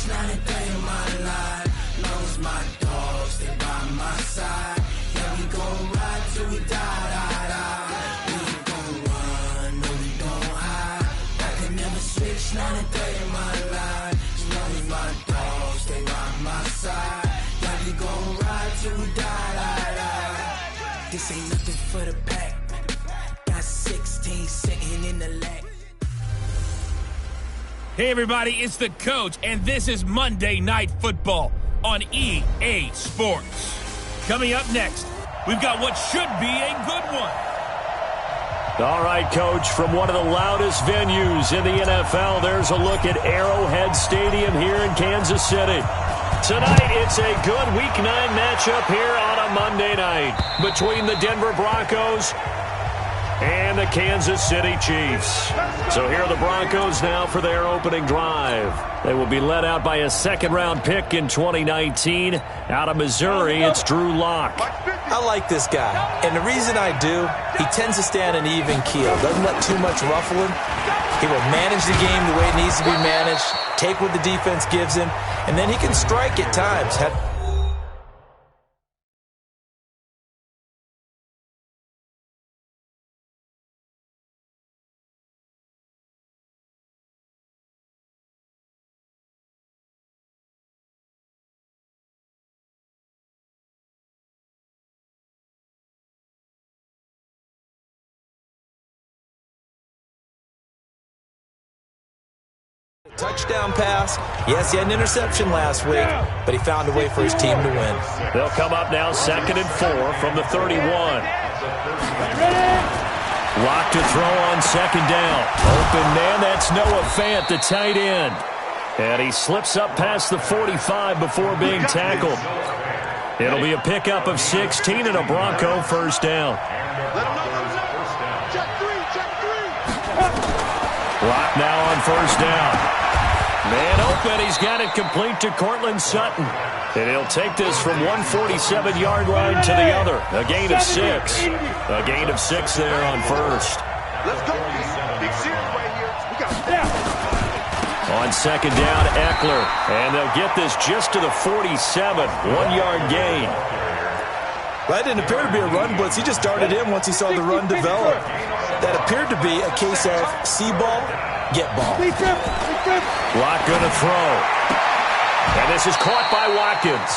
Not a day in my life. Long as my dogs, they by my side. Yeah, we gon' ride till we die. We ain't gon' run, no, we don't hide. I can never switch, not a day in my life. As long as my dogs, they by my side. Yeah, we gon' ride till we die. This ain't nothing for the pack. Got 16 sitting in the lap. Hey everybody, it's the coach, and this is Monday Night Football on EA Sports. Coming up next, we've got what should be a good one. All right, Coach, from one of the loudest venues in the NFL, there's a look at Arrowhead Stadium here in Kansas City. Tonight, it's a good Week 9 matchup here on a Monday night between the Denver Broncos and the Kansas City Chiefs. So here are the Broncos now for their opening drive. They will be led out by a second-round pick in 2019. Out of Missouri, it's Drew Lock. I like this guy, and the reason I do, he tends to stand an even keel. Doesn't let too much ruffle him. He will manage the game the way it needs to be managed, take what the defense gives him, and then he can strike at times. Touchdown pass. Yes, he had an interception last week, but he found a way for his team to win. They'll come up now 2nd and 4 from the 31. Lock to throw on 2nd down. Open man, that's Noah Fant, the tight end. And he slips up past the 45 before being tackled. It'll be a pickup of 16 and a Bronco first down. Lock now on first down. Man open, he's got it complete to Cortland Sutton. And he'll take this from 147-yard line to the other. A gain of 6. A gain of 6 there on first. Let's go. Big series right here. We got On 2nd down, Eckler. And they'll get this just to the 47. 1-yard gain. That didn't appear to be a run blitz. He just darted in once he saw the run develop. That appeared to be a case of see ball, get ball. Lock gonna throw. And this is caught by Watkins.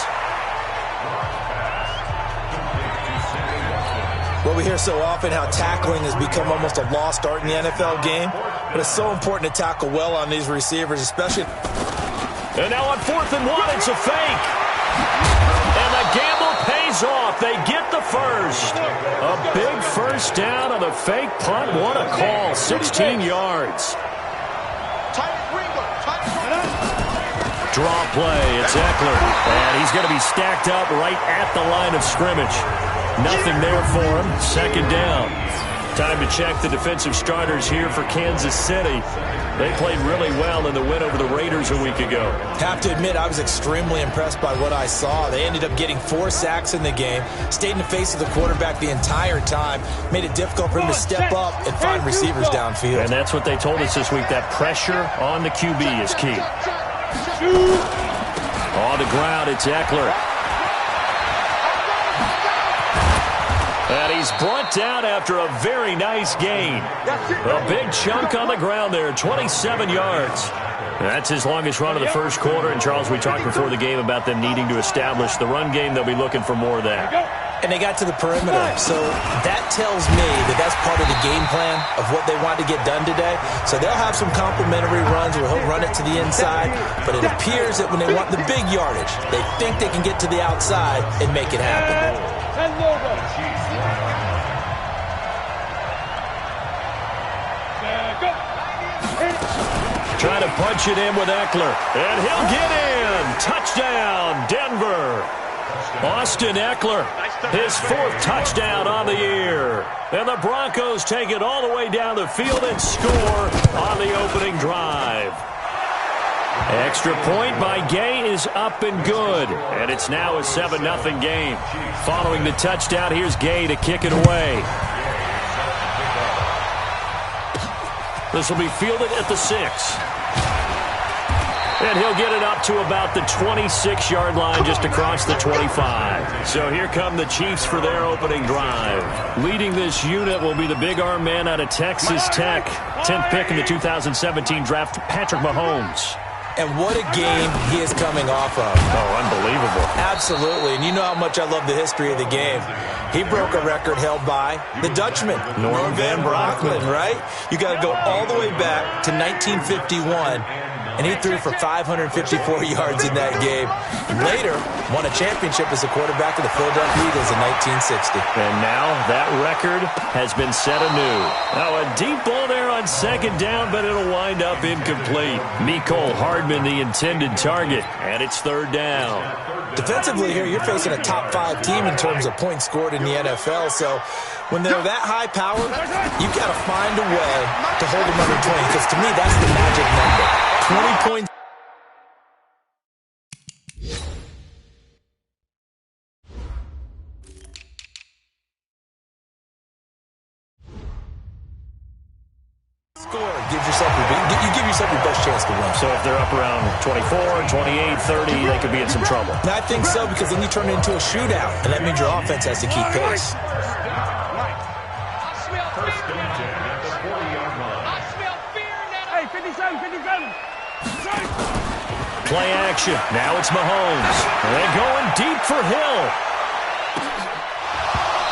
Well, we hear so often how tackling has become almost a lost art in the NFL game, but it's so important to tackle well on these receivers, especially. And now on 4th and 1, it's a fake. And the gamble pays off. They get the first. A big first down on the fake punt. What a call. 16 yards. Draw play. It's Eckler. And he's going to be stacked up right at the line of scrimmage. Nothing there for him. 2nd down. Time to check the defensive starters here for Kansas City. They played really well in the win over the Raiders a week ago. Have to admit, I was extremely impressed by what I saw. They ended up getting 4 sacks in the game, stayed in the face of the quarterback the entire time, made it difficult for him to step up and find receivers downfield. And that's what they told us this week, that pressure on the QB is key. On the ground, it's Eckler. And he's brought down after a very nice gain. A big chunk on the ground there, 27 yards. That's his longest run of the first quarter. And, Charles, we talked before the game about them needing to establish the run game. They'll be looking for more of that. And they got to the perimeter. So that tells me that that's part of the game plan of what they want to get done today. So they'll have some complimentary runs where he'll run it to the inside. But it appears that when they want the big yardage, they think they can get to the outside and make it happen. Trying to punch it in with Eckler. And he'll get in. Touchdown, Denver. Austin Eckler, his 4th touchdown on the year. And the Broncos take it all the way down the field and score on the opening drive. Extra point by Gay is up and good. And it's now a 7-0 game. Following the touchdown, here's Gay to kick it away. This will be fielded at the 6. And he'll get it up to about the 26-yard line just across the 25. So here come the Chiefs for their opening drive. Leading this unit will be the big arm man out of Texas Tech. 10th pick in the 2017 draft, Patrick Mahomes. And what a game he is coming off of. Oh, unbelievable. Absolutely. And you know how much I love the history of the game. He broke a record held by the Dutchman, Norm Van Brocklin, right? You got to go all the way back to 1951. And he threw for 554 yards in that game. Later, won a championship as a quarterback of the Philadelphia Eagles in 1960. And now that record has been set anew. Now a deep ball there on second down, but it'll wind up incomplete. Mecole Hardman, the intended target, and it's third down. Defensively here, you're facing a top-5 team in terms of points scored in the NFL. So when they're that high power, you've got to find a way to hold them under 20. Because to me, that's the magic number. 20 points. Score gives yourself you give yourself your best chance to win. So if they're up around 24, 28, 30, they could be in some trouble. I think so, because then you turn it into a shootout, and that means your offense has to keep pace. Hey, 57, 57. Play action. Now it's Mahomes. They're going deep for Hill.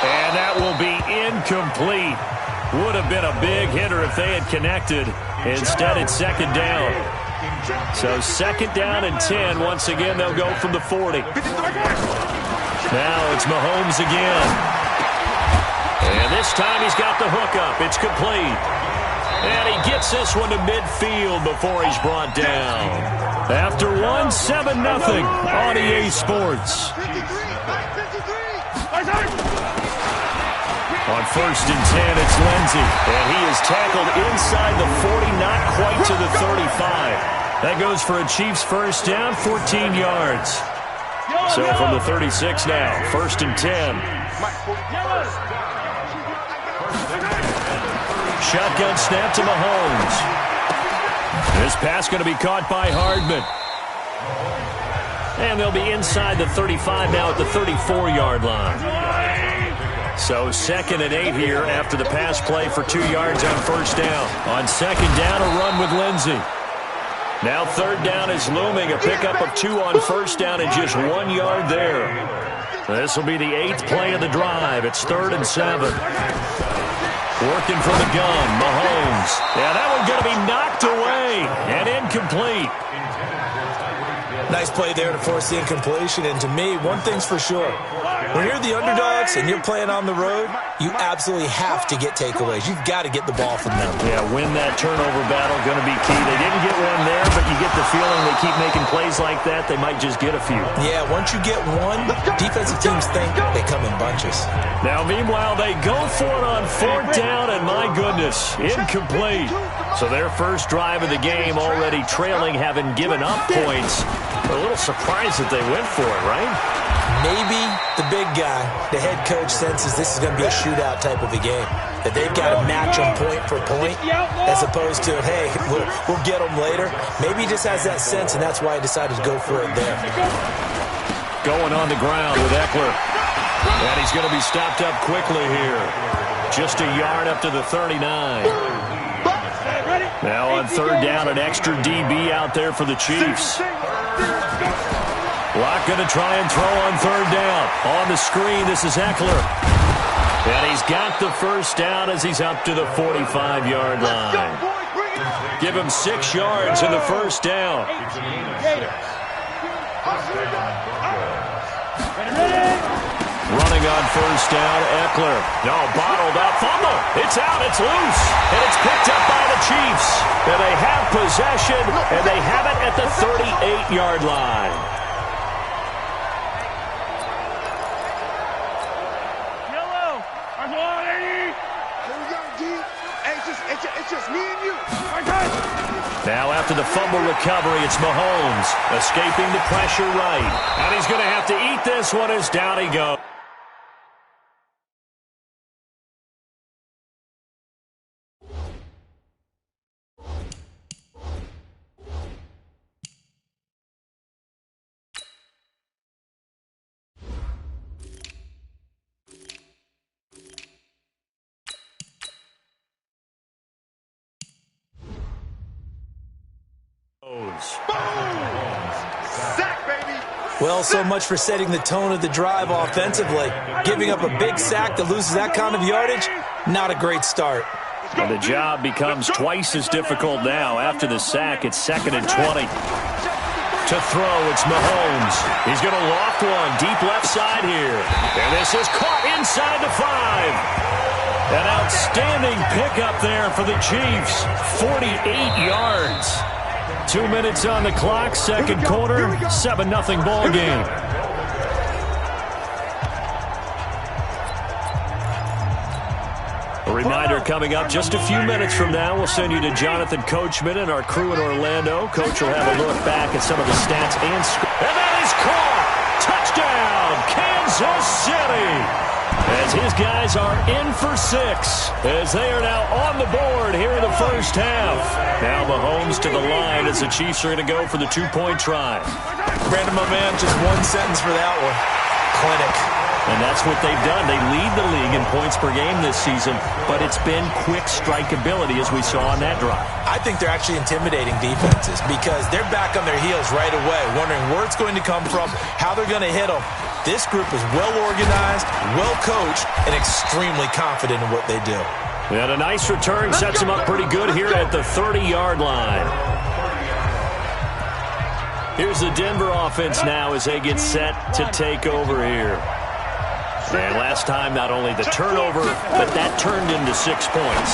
And that will be incomplete. Would have been a big hitter if they had connected. Instead, it's second down. So second down and 10. Once again, they'll go from the 40. Now it's Mahomes again. And this time he's got the hookup. It's complete. And he gets this one to midfield before he's brought down. After 7-0 on EA Sports. On first and 10, it's Lindsey. And he is tackled inside the 40, not quite to the 35. That goes for a Chiefs first down, 14 yards. So from the 36 now, first and 10. Shotgun snap to Mahomes. This pass going to be caught by Hardman. And they'll be inside the 35 now at the 34-yard line. So second and 8 here after the pass play for 2 yards on first down. On second down, a run with Lindsey. Now third down is looming. A pickup of 2 on first down and just 1 yard there. This will be the 8th play of the drive. It's third and 7. Working from the gun, Mahomes. Yeah, that one's going to be knocked away and incomplete. Nice play there to force the incompletion. And to me, one thing's for sure. When you're the underdogs and you're playing on the road, you absolutely have to get takeaways. You've got to get the ball from them. Yeah, win that turnover battle, going to be key. They didn't get one there, but you get the feeling they keep making plays like that, they might just get a few. Yeah, once you get one, defensive teams think they come in bunches. Now, meanwhile, they go for it on fourth down, and my goodness, incomplete. So their first drive of the game already trailing, having given up points. A little surprised that they went for it, right? Maybe the big guy, the head coach, senses this is going to be a shootout type of a game. That they've got to match them point for point as opposed to, hey, we'll get them later. Maybe he just has that sense, and that's why he decided to go for it there. Going on the ground with Eckler. And he's going to be stopped up quickly here. Just a yard up to the 39. Now on third down, an extra DB out there for the Chiefs. Locke going to try and throw on third down. On the screen, this is Eckler. And he's got the first down as he's up to the 45-yard line. Give him 6 yards in the first down. Running on first down, Eckler. No, bottled up. Fumble. It's out. It's loose. And it's picked up by the Chiefs. And they have possession, and they have it at the 38-yard line. Now after the fumble recovery, it's Mahomes escaping the pressure right. And he's going to have to eat this one as down he goes. Sack, baby. Well, so much for setting the tone of the drive offensively. Giving up a big sack that loses that kind of yardage, not a great start. And the job becomes twice as difficult now. After the sack, it's 2nd and 20. To throw, it's Mahomes. He's going to loft one deep left side here. And this is caught inside the 5. An outstanding pickup there for the Chiefs. 48 yards. 2 minutes on the clock, second quarter, 7-0 ball game. A reminder coming up just a few minutes from now, we'll send you to Jonathan Coachman and our crew in Orlando. Coach will have a look back at some of the stats and scores. And that is caught! Touchdown, Kansas City! As his guys are in for 6, as they are now on the board here in the first half. Now Mahomes to the line as the Chiefs are going to go for the 2-point try. Brandon, my man, just one sentence for that one. Clinic. And that's what they've done. They lead the league in points per game this season, but it's been quick strikeability as we saw on that drive. I think they're actually intimidating defenses because they're back on their heels right away, wondering where it's going to come from, how they're going to hit them. This group is well organized, well coached, and extremely confident in what they do. And a nice return sets them up pretty good here at the 30-yard line. Here's the Denver offense now as they get set to take over here. And last time, not only the turnover, but that turned into 6 points.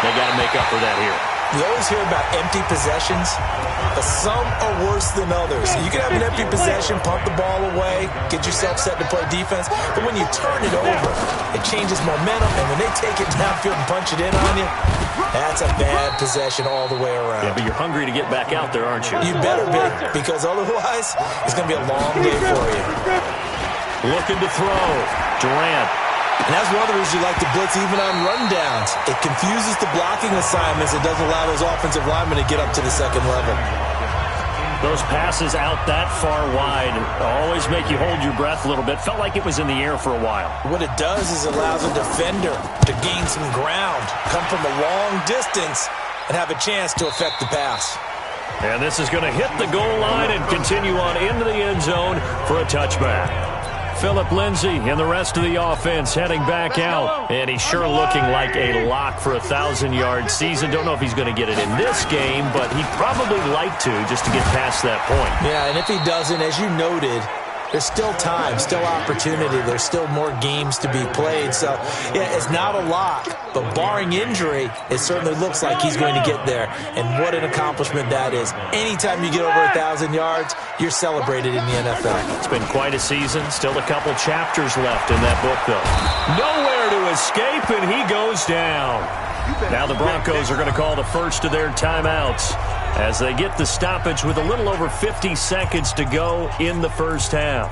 They got to make up for that here. You always hear about empty possessions, but some are worse than others. You can have an empty possession, pump the ball away, get yourself set to play defense, but when you turn it over, it changes momentum, and when they take it downfield and punch it in on you, that's a bad possession all the way around. Yeah, but you're hungry to get back out there, aren't you? You better be, because otherwise, it's going to be a long day for you. Looking to throw. Durant. And that's one of the reasons you like to blitz even on rundowns. It confuses the blocking assignments. It doesn't allow those offensive linemen to get up to the second level. Those passes out that far wide always make you hold your breath a little bit. Felt like it was in the air for a while. What it does is it allows a defender to gain some ground, come from a long distance, and have a chance to affect the pass. And this is going to hit the goal line and continue on into the end zone for a touchback. Phillip Lindsay and the rest of the offense heading back out. And he's sure looking like a lock for a 1,000-yard season. Don't know if he's going to get it in this game, but he'd probably like to just to get past that point. Yeah, and if he doesn't, as you noted, there's still time, still opportunity. There's still more games to be played. So, yeah, it's not a lot, but barring injury, it certainly looks like he's going to get there. And what an accomplishment that is. Anytime you get over 1,000 yards, you're celebrated in the NFL. It's been quite a season. Still a couple chapters left in that book, though. Nowhere to escape, and he goes down. Now the Broncos are going to call the first of their timeouts as they get the stoppage with a little over 50 seconds to go in the first half.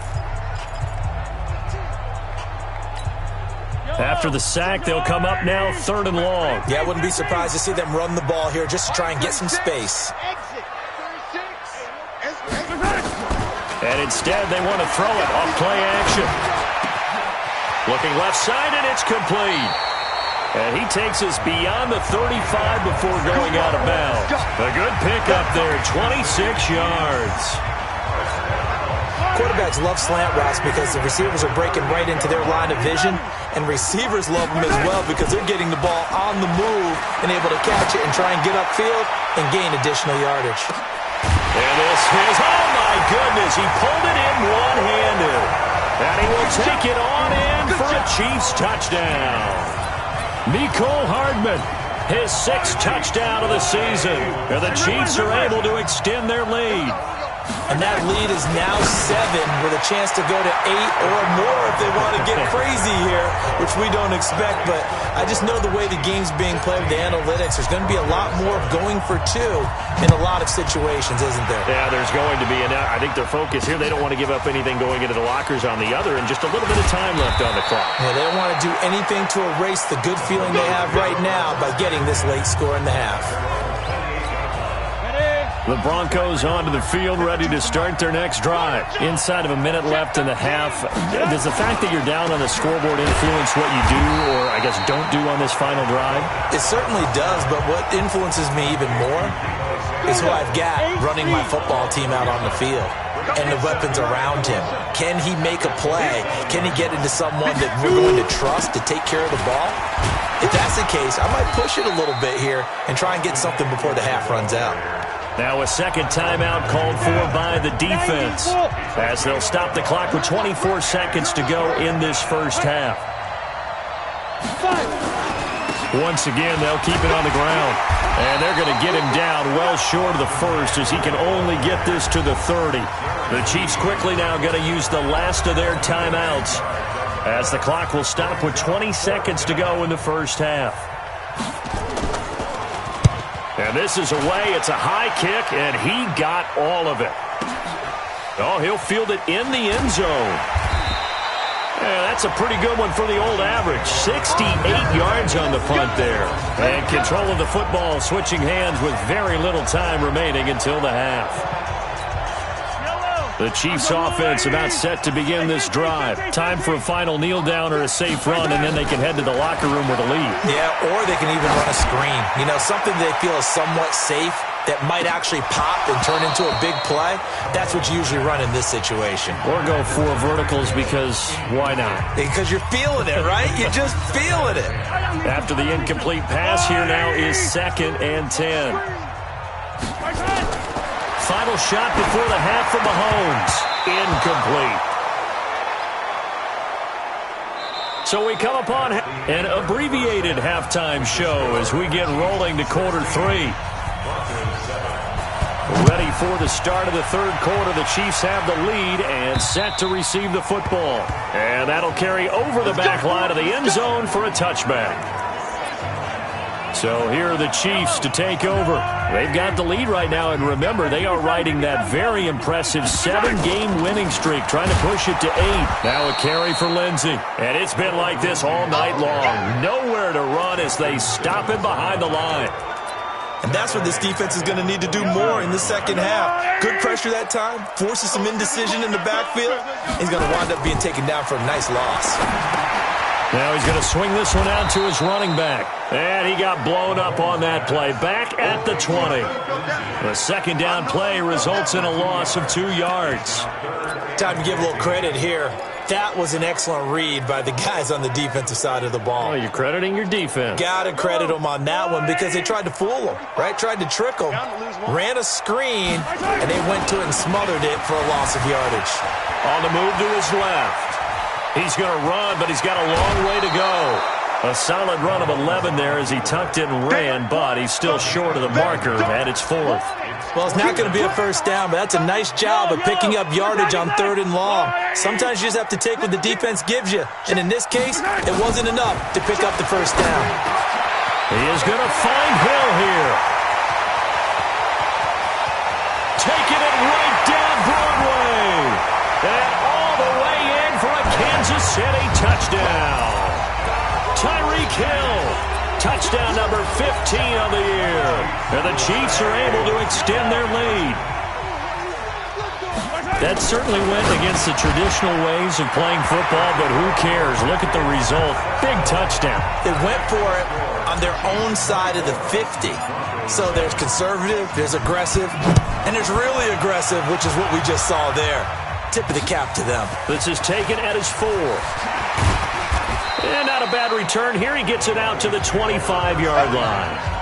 After the sack, they'll come up now 3rd and long. Yeah, I wouldn't be surprised to see them run the ball here just to try and get some space. And instead, they want to throw it off play action. Looking left side, and it's complete. And he takes us beyond the 35 before going out of bounds. A good pickup there, 26 yards. Quarterbacks love slant routes because the receivers are breaking right into their line of vision, and receivers love them as well because they're getting the ball on the move and able to catch it and try and get upfield and gain additional yardage. And this is, oh my goodness, he pulled it in one-handed. And he will take it on in for a Chiefs touchdown. Mecole Hardman, his 6th touchdown of the season. And the Chiefs are able to extend their lead. And that lead is now 7 with a chance to go to 8 or more if they want to get crazy here, which we don't expect. But I just know the way the game's being played with the analytics, there's going to be a lot more going for 2 in a lot of situations, isn't there? Yeah, there's going to be. And I think their focus here, they don't want to give up anything going into the lockers on the other, and just a little bit of time left on the clock. Yeah, they don't want to do anything to erase the good feeling they have right now by getting this late score in the half. The Broncos onto the field, ready to start their next drive. Inside of a minute left in the half, does the fact that you're down on the scoreboard influence what you do, or I guess don't do on this final drive? It certainly does, but what influences me even more is who I've got running my football team out on the field and the weapons around him. Can he make a play? Can he get into someone that we're going to trust to take care of the ball? If that's the case, I might push it a little bit here and try and get something before the half runs out. Now a second timeout called for by the defense, as they'll stop the clock with 24 seconds to go in this first half. Once again, they'll keep it on the ground, and they're going to get him down well short of the first, as he can only get this to the 30. The Chiefs quickly now going to use the last of their timeouts, as the clock will stop with 20 seconds to go in the first half. And this is away. It's a high kick, and he got all of it. Oh, he'll field it in the end zone. Yeah, that's a pretty good one for the old average. 68 yards on the punt there. And control of the football, switching hands with very little time remaining until the half. The Chiefs offense about set to begin this drive. Time for a final kneel down or a safe run, and then they can head to the locker room with a lead. Yeah, or they can even run a screen. You know, something they feel is somewhat safe that might actually pop and turn into a big play. That's what you usually run in this situation. Or go 4 verticals, because why not? Because you're feeling it, right? You're just feeling it. After the incomplete pass, here now is 2nd and 10. Final shot before the half from Mahomes. Incomplete. So we come upon an abbreviated halftime show as we get rolling to quarter 3. Ready for the start of the third quarter. The Chiefs have the lead and set to receive the football. And that'll carry over the back line of the end zone for a touchback. So here are the Chiefs to take over. They've got the lead right now, and remember, they are riding that very impressive 7-game winning streak, trying to push it to 8. Now a carry for Lindsey, and it's been like this all night long. Nowhere to run as they stop him behind the line. And that's what this defense is going to need to do more in the second half. Good pressure that time, forces some indecision in the backfield. He's going to wind up being taken down for a nice loss. Now he's going to swing this one out to his running back. And he got blown up on that play. Back at the 20. The second down play results in a loss of 2 yards. Time to give a little credit here. That was an excellent read by the guys on the defensive side of the ball. Oh, you're crediting your defense. Got to credit them on that one because they tried to fool them, right? Tried to trick them. Ran a screen, and they went to it and smothered it for a loss of yardage. On the move to his left. He's going to run, but he's got a long way to go. A solid run of 11 there as he tucked it and ran, but he's still short of the marker, and it's 4th. Well, it's not going to be a first down, but that's a nice job of picking up yardage on 3rd and long. Sometimes you just have to take what the defense gives you, and in this case, it wasn't enough to pick up the first down. He is going to find Hill here. Taking it right down Broadway. And all the way in for a Kansas City touchdown. Tyreek Hill, touchdown number 15 on the year. And the Chiefs are able to extend their lead. That certainly went against the traditional ways of playing football, but who cares? Look at the result. Big touchdown. They went for it on their own side of the 50. So there's conservative, there's aggressive, and there's really aggressive, which is what we just saw there. Tip of the cap to them. This is taken at his 4. And not a bad return here. He gets it out to the 25-yard line.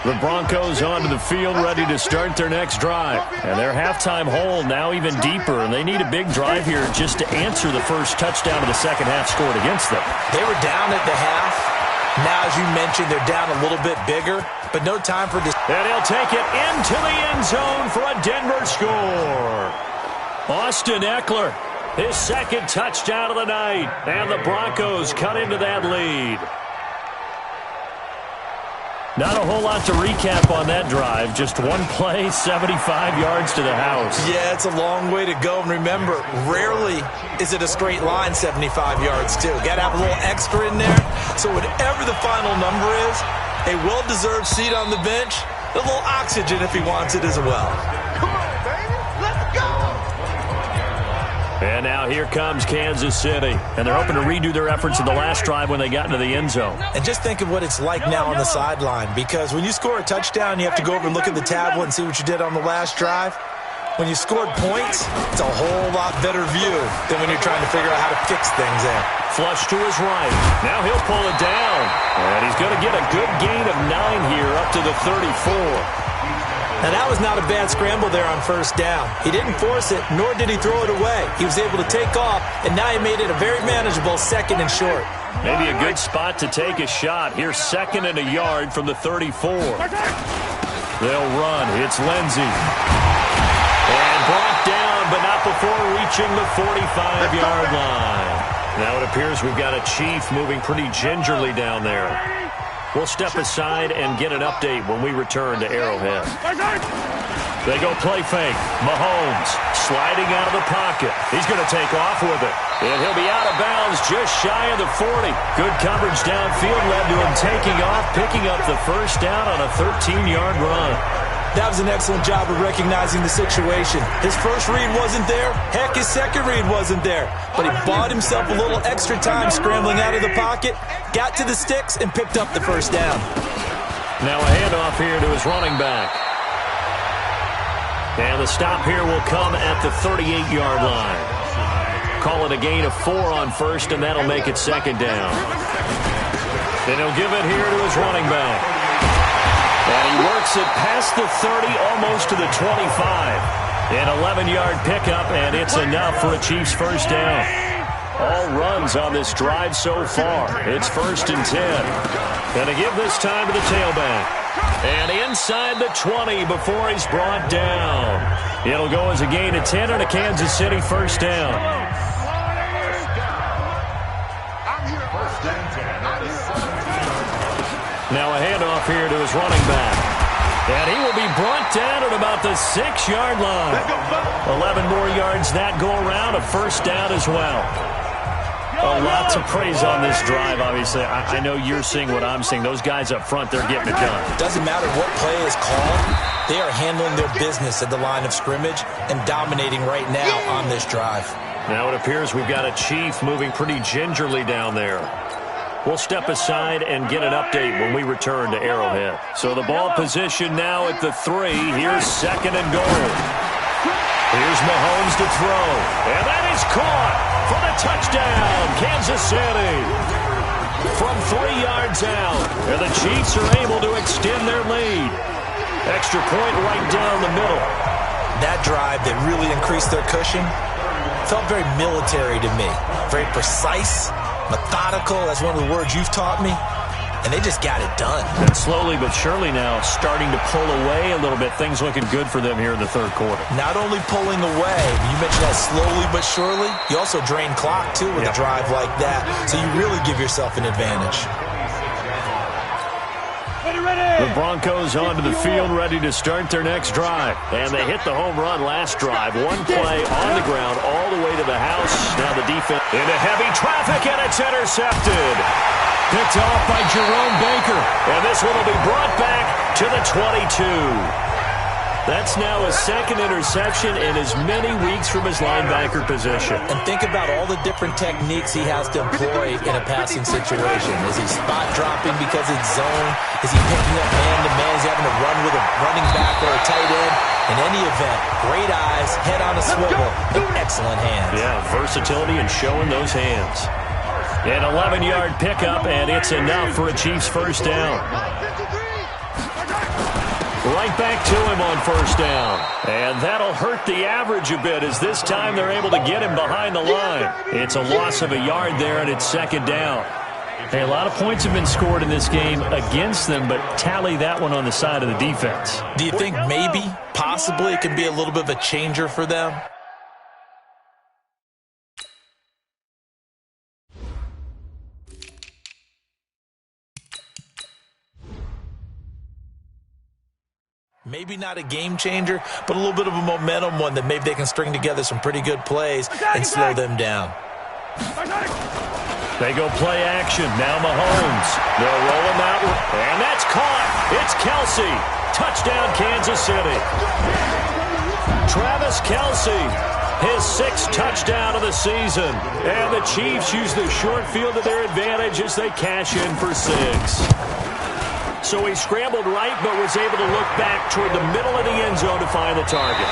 The Broncos onto the field, ready to start their next drive. And their halftime hole now even deeper, and they need a big drive here just to answer the first touchdown of the second half scored against them. They were down at the half, Now, as you mentioned, they're down a little bit bigger, but no time for this. And he'll take it into the end zone for a Denver score. Austin Eckler, his second touchdown of the night, and the Broncos cut into that lead. Not a whole lot to recap on that drive. Just one play, 75 yards to the house. Yeah, it's a long way to go. And remember, rarely is it a straight line 75 yards, too. Got to have a little extra in there. So whatever the final number is, a well-deserved seat on the bench, a little oxygen if he wants it as well. Come on, baby. Let's go. And now here comes Kansas City. And they're hoping to redo their efforts in the last drive when they got into the end zone. And just think of what it's like now on the sideline, because when you score a touchdown, you have to go over and look at the tablet and see what you did on the last drive. When you scored points, it's a whole lot better view than when you're trying to figure out how to fix things there. Flush to his right. Now he'll pull it down. And he's going to get a good gain of 9 here up to the 34. Now, that was not a bad scramble there on first down. He didn't force it, nor did he throw it away. He was able to take off, and now he made it a very manageable second and short. Maybe a good spot to take a shot. Here's second and a yard from the 34. They'll run. It's Lindsey. And brought down, but not before reaching the 45-yard line. Now it appears we've got a Chief moving pretty gingerly down there. We'll step aside and get an update when we return to Arrowhead. They go play fake. Mahomes sliding out of the pocket. He's going to take off with it. And he'll be out of bounds just shy of the 40. Good coverage downfield led to him taking off, picking up the first down on a 13-yard run. That was an excellent job of recognizing the situation. His first read wasn't there. Heck, his second read wasn't there. But he bought himself a little extra time scrambling out of the pocket, got to the sticks, and picked up the first down. Now a handoff here to his running back. And the stop here will come at the 38-yard line. Call it a gain of 4 on first, and that'll make it second down. Then he'll give it here to his running back. And he works it past the 30, almost to the 25. An 11-yard pickup, and it's enough for a Chiefs first down. All runs on this drive so far. It's 1st and 10. Going to give this time to the tailback. And inside the 20 before he's brought down. It'll go as a gain of 10 and a Kansas City first down. Now a handoff here to his running back. And he will be brought down at about the 6-yard line. 11 more yards that go around, a first down as well. A lot to praise on this drive, obviously. I know you're seeing what I'm seeing. Those guys up front, they're getting it done. It doesn't matter what play is called. They are handling their business at the line of scrimmage and dominating right now on this drive. Now it appears we've got a Chief moving pretty gingerly down there. We'll step aside and get an update when we return to Arrowhead. So the ball position now at the 3. Here's second and goal. Here's Mahomes to throw. And that is caught for the touchdown, Kansas City. From 3 yards out. And the Chiefs are able to extend their lead. Extra point right down the middle. That drive that really increased their cushion felt very military to me. Very precise. Methodical, that's one of the words you've taught me, and they just got it done. And slowly but surely now starting to pull away a little bit. Things looking good for them here in the third quarter. Not only pulling away, you mentioned that slowly but surely, you also drain clock too with a drive like that, so you really give yourself an advantage. The Broncos onto the field, ready to start their next drive. And they hit the home run last drive. One play on the ground all the way to the house. Now the defense into heavy traffic, and it's intercepted. Picked off by Jerome Baker. And this one will be brought back to the 22. That's now a second interception in as many weeks from his linebacker position. And think about all the different techniques he has to employ in a passing situation. Is he spot dropping because it's zone? Is he picking up man-to-man? Is he having to run with a running back or a tight end? In any event, great eyes, head on a swivel, and excellent hands. Yeah, versatility and showing those hands. An 11-yard pickup, and it's enough for a Chiefs first down. Right back to him on first down. And that'll hurt the average a bit as this time they're able to get him behind the line. It's a loss of a yard there, and it's second down. Hey, a lot of points have been scored in this game against them, but tally that one on the side of the defense. Do you think maybe, possibly, it can be a little bit of a changer for them? Maybe not a game changer, but a little bit of a momentum one that maybe they can string together some pretty good plays and slow them down. They go play action. Now Mahomes. They'll roll him out. And that's caught. It's Kelsey. Touchdown, Kansas City. Travis Kelsey. His 6th touchdown of the season. And the Chiefs use the short field to their advantage as they cash in for 6. So he scrambled right, but was able to look back toward the middle of the end zone to find the target.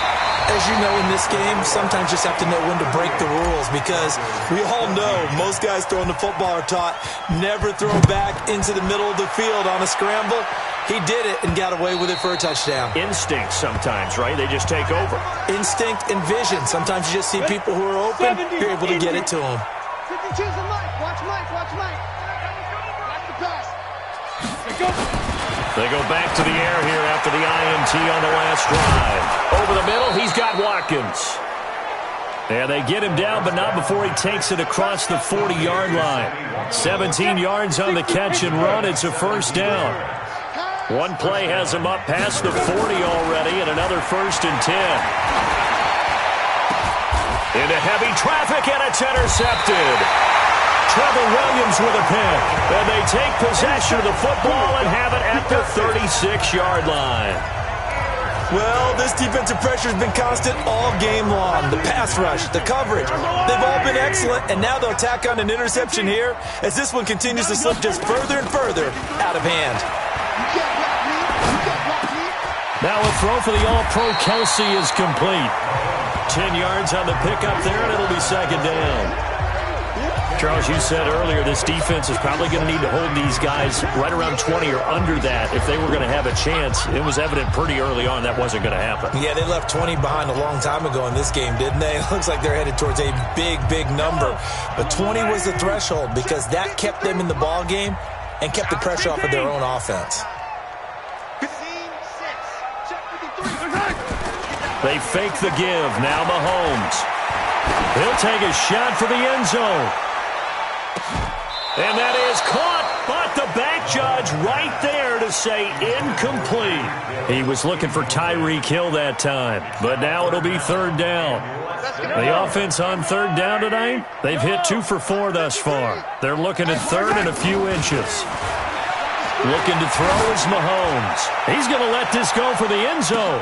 As you know, in this game, sometimes you just have to know when to break the rules, because we all know most guys throwing the football are taught never throw back into the middle of the field on a scramble. He did it and got away with it for a touchdown. Instinct sometimes, right? They just take over. Instinct and vision. Sometimes you just see people who are open, you're able to get it to them. 52's the Mike. Watch Mike. Watch Mike. Watch the pass. They go back to the air here after the INT on the last drive. Over the middle, he's got Watkins. And they get him down, but not before he takes it across the 40-yard line. 17 yards on the catch and run. It's a first down. One play has him up past the 40 already, and another 1st and 10. Into heavy traffic, and it's intercepted. Trevor Williams with a pick. And they take possession of the football and have it at the 36-yard line. Well, this defensive pressure has been constant all game long. The pass rush, the coverage, they've all been excellent, and now they'll tack on an interception here as this one continues to slip just further and further out of hand. Now a throw for the All-Pro Kelsey is complete. 10 yards on the pickup there, and it'll be 2nd down. Charles, you said earlier this defense is probably going to need to hold these guys right around 20 or under that if they were going to have a chance. It was evident pretty early on that wasn't going to happen. Yeah, they left 20 behind a long time ago in this game, didn't they? It looks like they're headed towards a big, big number. But 20 was the threshold because that kept them in the ball game and kept the pressure off of their own offense. They fake the give. Now Mahomes. He'll take a shot for the end zone. And that is caught, but the back judge right there to say incomplete. He was looking for Tyreek Hill that time, but now it'll be 3rd down. The offense on 3rd down tonight, they've hit 2 for 4 thus far. They're looking at 3rd and a few inches. Looking to throw is Mahomes. He's going to let this go for the end zone.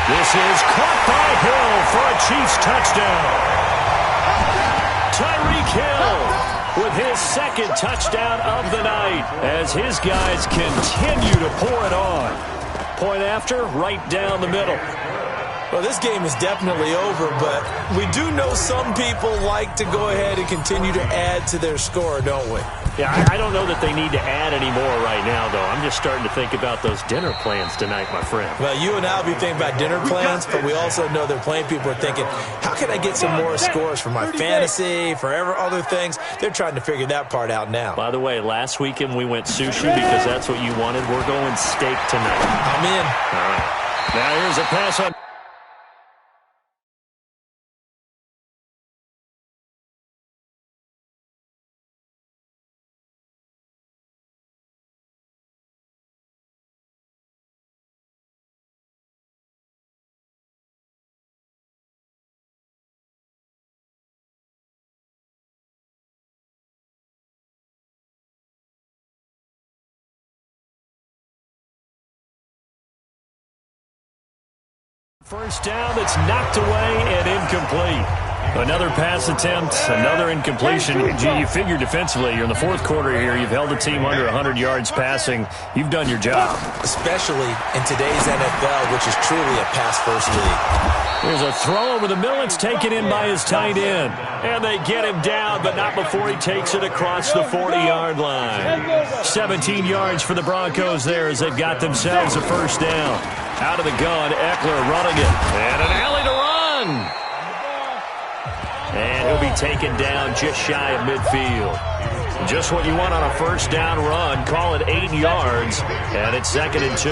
This is caught by Hill for a Chiefs touchdown. Tyreek Hill with his 2nd touchdown of the night as his guys continue to pour it on. Point after, right down the middle. Well, this game is definitely over, but we do know some people like to go ahead and continue to add to their score, don't we? Yeah, I don't know that they need to add any more right now, though. I'm just starting to think about those dinner plans tonight, my friend. Well, you and I will be thinking about dinner plans, but we also know their playing people are thinking, how can I get some more scores for my fantasy, for other things? They're trying to figure that part out now. By the way, last weekend we went sushi because that's what you wanted. We're going steak tonight. I'm in. All right. Now here's a pass on. First down that's knocked away and incomplete. Another pass attempt, another incompletion. You figure defensively, you're in the 4th quarter here. You've held the team under 100 yards passing. You've done your job. Especially in today's NFL, which is truly a pass-first league. There's a throw over the middle. It's taken in by his tight end. And they get him down, but not before he takes it across the 40-yard line. 17 yards for the Broncos there as they've got themselves a first down. Out of the gun, Eckler running it. And an alley to run. And he'll be taken down just shy of midfield. Just what you want on a first down run. Call it 8 yards, and it's 2nd and 2.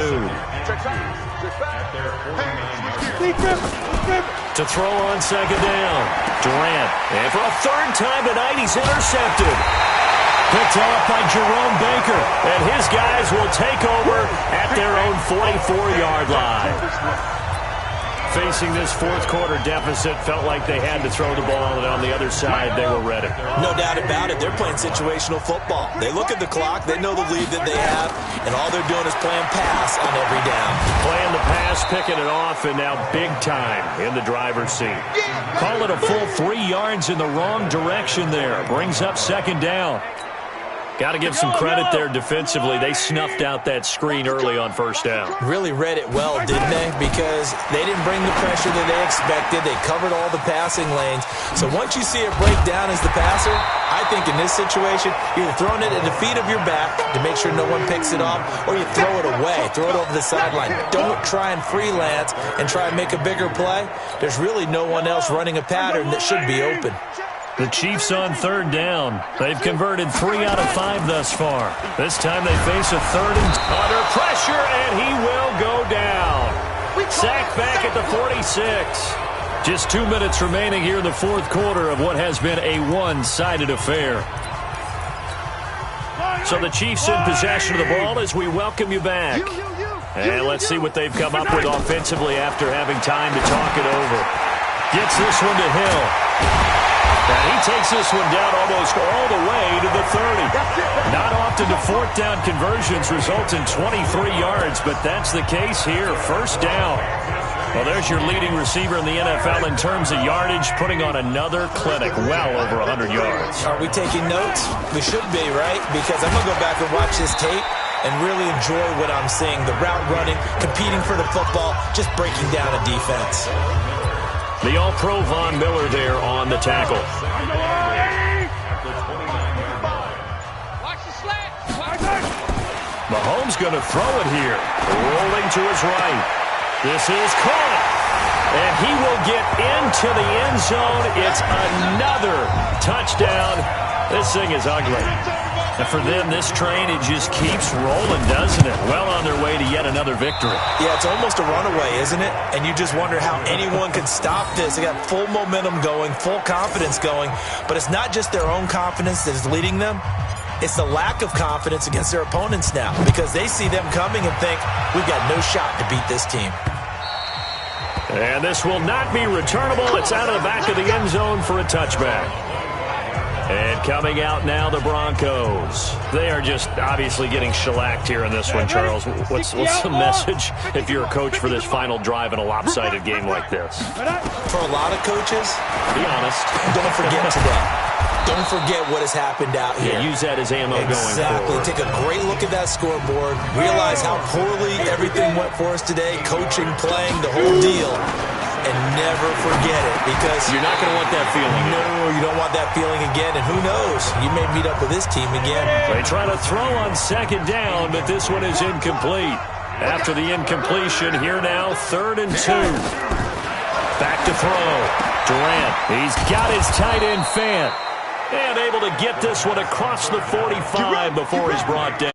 To throw on 2nd down. Durant. And for a 3rd time tonight, he's intercepted. Picked off by Jerome Baker. And his guys will take over at their own 44-yard line. Facing this fourth-quarter deficit, felt like they had to throw the ball, and on the other side, they were ready. No doubt about it. They're playing situational football. They look at the clock, they know the lead that they have, and all they're doing is playing pass on every down. Playing the pass, picking it off, and now big time in the driver's seat. Call it a full 3 yards in the wrong direction there. Brings up 2nd down. Got to give some credit there defensively. They snuffed out that screen early on 1st down. Really read it well, didn't they? Because they didn't bring the pressure that they expected. They covered all the passing lanes. So once you see it break down as the passer, I think in this situation, you're either throwing it at the feet of your back to make sure no one picks it off, or you throw it away, throw it over the sideline. Don't try and freelance and try and make a bigger play. There's really no one else running a pattern that should be open. The Chiefs on 3rd down. They've converted 3 out of 5 thus far. This time they face a 3rd and under pressure, and he will go down. Sacked back at the 46. Just 2 minutes remaining here in the fourth quarter of what has been a one-sided affair. So the Chiefs in possession of the ball as we welcome you back. And let's see what they've come up with offensively after having time to talk it over. Gets this one to Hill. And he takes this one down almost all the way to the 30. Not often do 4th down conversions result in 23 yards, but that's the case here. 1st down. Well, there's your leading receiver in the NFL in terms of yardage, putting on another clinic, well over 100 yards. Are we taking notes? We should be, right? Because I'm going to go back and watch this tape and really enjoy what I'm seeing. The route running, competing for the football, just breaking down a defense. The All-Pro Von Miller there on the tackle. Mahomes going to throw it here. Rolling to his right. This is caught. And he will get into the end zone. It's another touchdown. This thing is ugly. And for them, this train, it just keeps rolling, doesn't it? Well on their way to yet another victory. Yeah, it's almost a runaway, isn't it? And you just wonder how anyone can stop this. They got full momentum going, full confidence going. But it's not just their own confidence that is leading them. It's the lack of confidence against their opponents now, because they see them coming and think, we've got no shot to beat this team. And this will not be returnable. It's out of the back of the end zone for a touchback. And coming out now, the Broncos. They are just obviously getting shellacked here in this one, Charles. What's the message if you're a coach for this final drive in a lopsided game like this? For a lot of coaches, be honest, don't forget today. Don't forget what has happened out here. Yeah, use that as ammo going forward. Exactly. Take a great look at that scoreboard. Realize how poorly everything went for us today. Coaching, playing, the whole deal. And never forget it, because you're not going to want that feeling. No, you don't want that feeling again. And who knows? You may meet up with this team again. They try to throw on 2nd down, but this one is incomplete. After the incompletion, here now, 3rd and 2. Back to throw. Durant, he's got his tight end Fant. And able to get this one across the 45 before he's brought down.